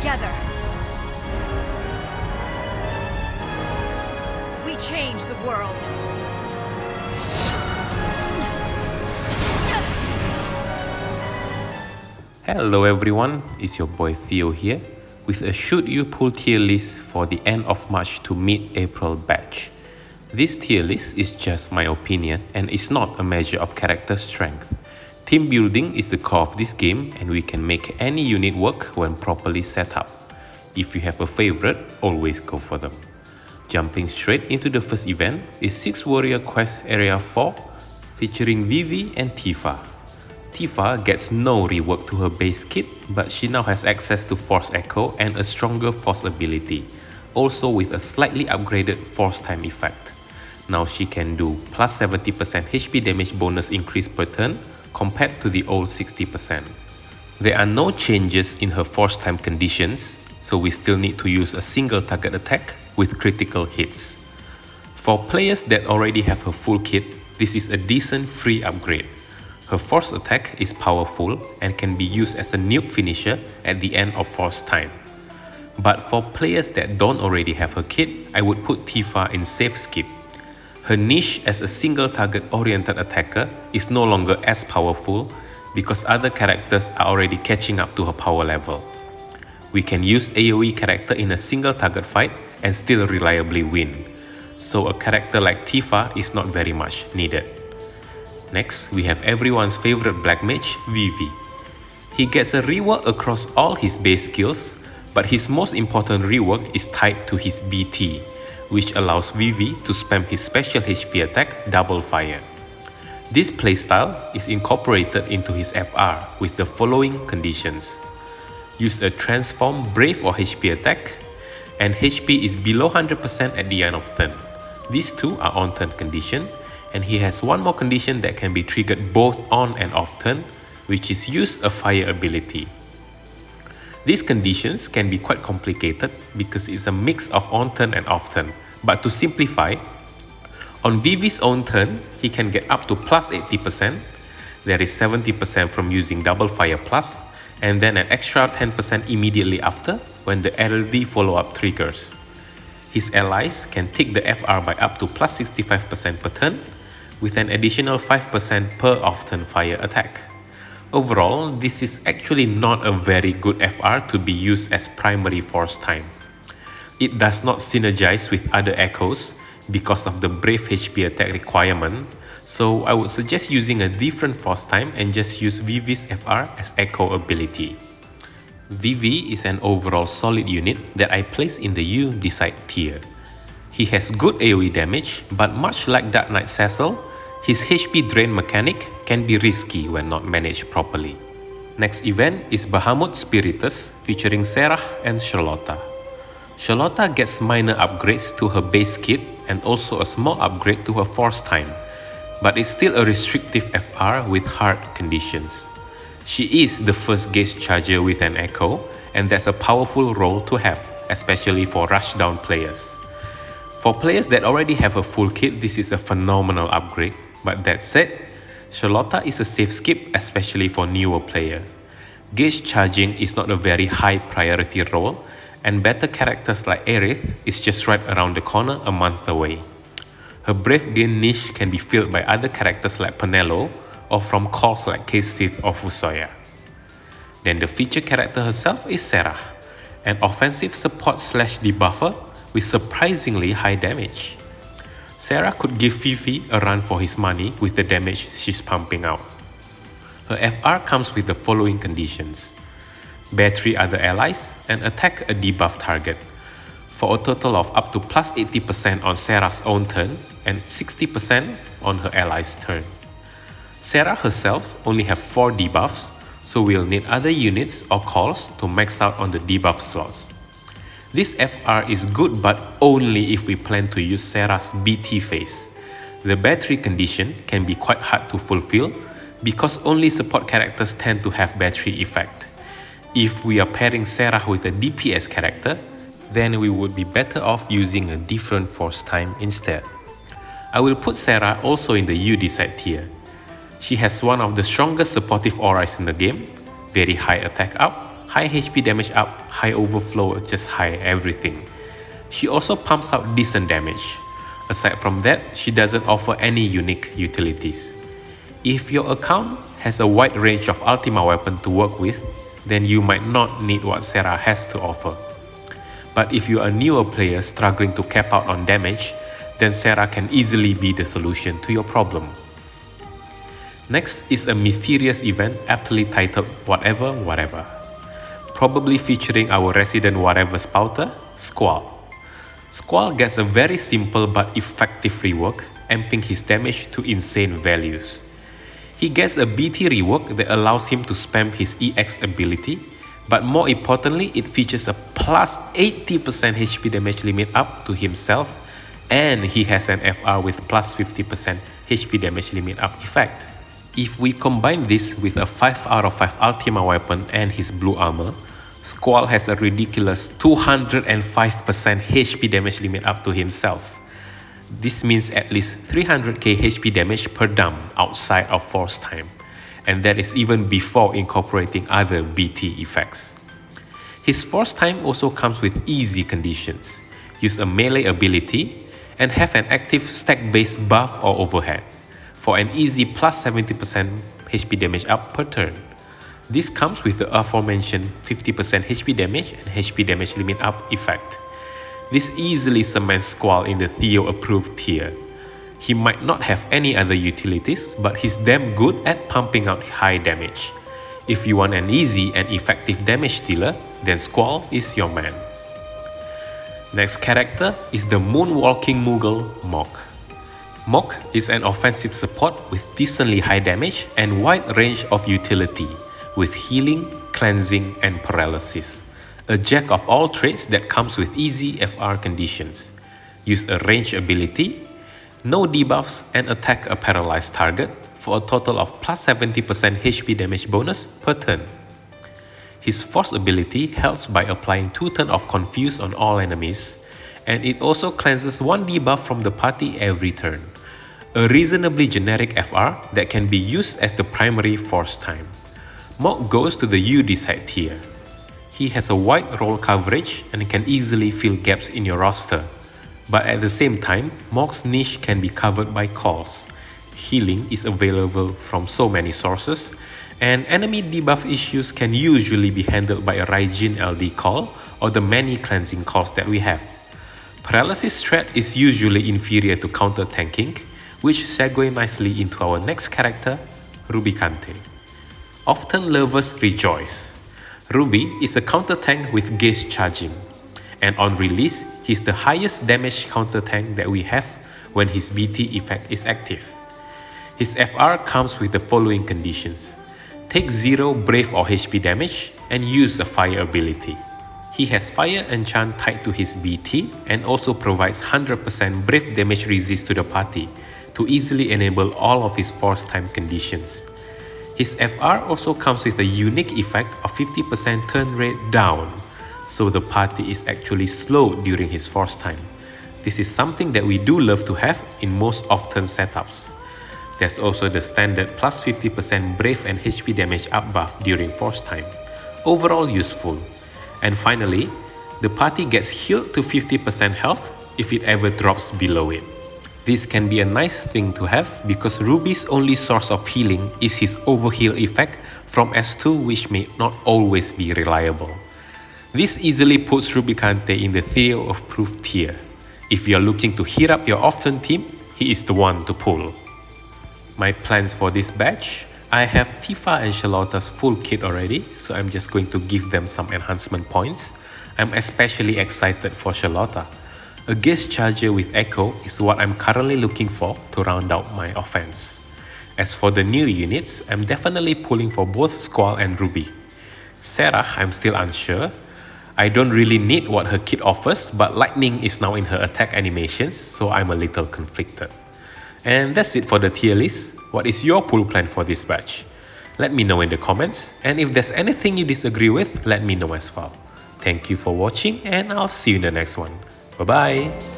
together. We change the world. Hello everyone, it's your boy Theo here with a should you pull tier list for the end of March to mid-April batch. This tier list is just my opinion and is not a measure of character strength. Team building is the core of this game and we can make any unit work when properly set up. If you have a favorite, always go for them. Jumping straight into the first event is 6 Warrior Quest Area 4 featuring Vivi and Tifa. Tifa gets no rework to her base kit, but she now has access to Force Echo and a stronger Force ability, also with a slightly upgraded Force Time effect. Now she can do plus 70% HP damage bonus increase per turn compared to the old 60%. There are no changes in her Force Time conditions, so we still need to use a single target attack with critical hits. For players that already have her full kit, this is a decent free upgrade. Her Force attack is powerful and can be used as a nuke finisher at the end of Force Time. But for players that don't already have her kit, I would put Tifa in safe skip. Her niche as a single target oriented attacker is no longer as powerful because other characters are already catching up to her power level. We can use AoE character in a single target fight and still reliably win, so a character like Tifa is not very much needed. Next, we have everyone's favorite black mage, Vivi. He gets a rework across all his base skills, but his most important rework is tied to his BT, which allows Vivi to spam his special HP attack Double Fire. This playstyle is incorporated into his FR with the following conditions. Use a transform Brave or HP attack, and HP is below 100% at the end of turn. These two are on turn condition, and he has one more condition that can be triggered both on and off turn, which is use a fire ability. These conditions can be quite complicated because it's a mix of on turn and off turn, but to simplify, on Vivi's own turn, he can get up to plus 80%, there is 70% from using Double Fire Plus, and then an extra 10% immediately after when the LD follow-up triggers. His allies can take the FR by up to plus 65% per turn, with an additional 5% per off-turn fire attack. Overall, this is actually not a very good FR to be used as primary Force Time. It does not synergize with other echoes because of the Brave HP attack requirement, so I would suggest using a different Force Time and just use Vivi's FR as echo ability. Vivi is an overall solid unit that I place in the U Decide tier. He has good AoE damage, but much like Dark Knight Cecil, his HP drain mechanic can be risky when not managed properly. Next event is Bahamut Spiritus featuring Serah and Charlotta. Charlotta gets minor upgrades to her base kit and also a small upgrade to her Force Time, but it's still a restrictive FR with hard conditions. She is the first gauge charger with an echo, and that's a powerful role to have, especially for rushdown players. For players that already have a full kit, this is a phenomenal upgrade, but that said, Charlotta is a safe skip, especially for newer players. Gauge charging is not a very high priority role, and better characters like Aerith is just right around the corner a month away. Her Brave Gain niche can be filled by other characters like Penelo, or from calls like XIII or Fusoya. Then the feature character herself is Serah, an offensive support / debuffer with surprisingly high damage. Serah could give Vivi a run for his money with the damage she's pumping out. Her FR comes with the following conditions: bear 3 other allies and attack a debuff target, for a total of up to plus 80% on Serah's own turn and 60% on her ally's turn. Serah herself only have 4 debuffs, so we'll need other units or calls to max out on the debuff slots. This FR is good, but only if we plan to use Serah's BT phase. The battery condition can be quite hard to fulfill because only support characters tend to have battery effect. If we are pairing Serah with a DPS character, then we would be better off using a different Force Time instead. I will put Serah also in the U Decide tier. She has one of the strongest supportive auras in the game, very high attack up, high HP damage up, high overflow, just high everything. She also pumps out decent damage. Aside from that, she doesn't offer any unique utilities. If your account has a wide range of Ultima weapon to work with, then you might not need what Sarah has to offer. But if you are a newer player struggling to cap out on damage, then Sarah can easily be the solution to your problem. Next is a mysterious event aptly titled Whatever Whatever, probably featuring our resident whatever spouter, Squall. Squall gets a very simple but effective rework, amping his damage to insane values. He gets a BT rework that allows him to spam his EX ability, but more importantly, it features a plus 80% HP damage limit up to himself, and he has an FR with plus 50% HP damage limit up effect. If we combine this with a 5 out of 5 Ultima weapon and his blue armor, Squall has a ridiculous 205% HP damage limit up to himself. This means at least 300k HP damage per dump outside of force time, and that is even before incorporating other BT effects. His force time also comes with easy conditions: use a melee ability and have an active stack-based buff or overhead for an easy plus 70% HP damage up per turn. This comes with the aforementioned 50% HP damage and HP damage limit up effect. This easily cements Squall in the Theo approved tier. He might not have any other utilities, but he's damn good at pumping out high damage. If you want an easy and effective damage dealer, then Squall is your man. Next character is the Moonwalking Moogle, Mok. Mok is an offensive support with decently high damage and wide range of utility, with healing, cleansing, and paralysis. A jack of all trades that comes with easy FR conditions. Use a range ability, no debuffs, and attack a paralyzed target for a total of plus 70% HP damage bonus per turn. His force ability helps by applying 2 turns of Confuse on all enemies, and it also cleanses 1 debuff from the party every turn. A reasonably generic FR that can be used as the primary force time. Mok goes to the You Decide tier. He has a wide role coverage and can easily fill gaps in your roster. But at the same time, Mok's niche can be covered by calls. Healing is available from so many sources, and enemy debuff issues can usually be handled by a Raijin LD call or the many cleansing calls that we have. Paralysis threat is usually inferior to counter tanking, which segue nicely into our next character, Rubicante. Often lovers rejoice. Ruby is a counter tank with gaze charging, and on release, he's the highest damage counter tank that we have when his BT effect is active. His FR comes with the following conditions: take 0 Brave or HP damage and use a fire ability. He has fire enchant tied to his BT and also provides 100% Brave damage resist to the party to easily enable all of his force time conditions. His FR also comes with a unique effect of 50% turn rate down, so the party is actually slow during his force time. This is something that we do love to have in most often setups. There's also the standard plus 50% Brave and HP damage up buff during force time. Overall useful. And finally, the party gets healed to 50% health if it ever drops below it. This can be a nice thing to have because Ruby's only source of healing is his overheal effect from S2, which may not always be reliable. This easily puts Rubicante in the Theo approved tier. If you're looking to heat up your off-turn team, he is the one to pull. My plans for this batch: I have Tifa and Charlotta's full kit already, so I'm just going to give them some enhancement points. I'm especially excited for Charlotta. A gaze charger with Echo is what I'm currently looking for to round out my offense. As for the new units, I'm definitely pulling for both Squall and Ruby. Sarah, I'm still unsure. I don't really need what her kit offers, but lightning is now in her attack animations, so I'm a little conflicted. And that's it for the tier list. What is your pull plan for this batch? Let me know in the comments, and if there's anything you disagree with, let me know as well. Thank you for watching, and I'll see you in the next one. Bye bye!